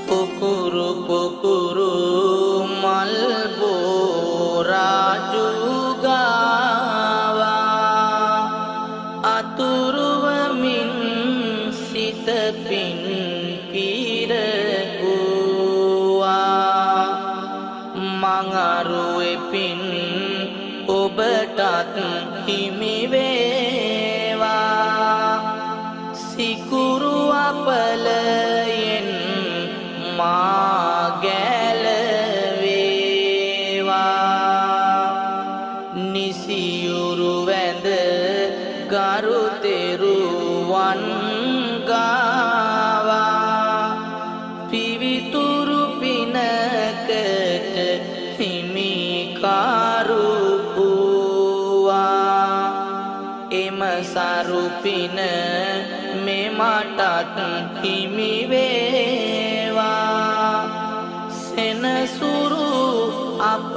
පුකුරු පුකුරු මල් බෝරාජුගාවා අතුරුවමින් සිත පින් පිරවුවා මඟරුවේ පින් ඔබටත් හිමි වේවා සිකුරු අපලයෙන් මා ගැලවේවා නිසියුරු වැඳ ගරු තෙරුවන් ගාවා පිවිතුරු පිනකට හිමිකරු වූවා එම සරුපින මෙමටත් හිමි වේවා සෙනසුරු අප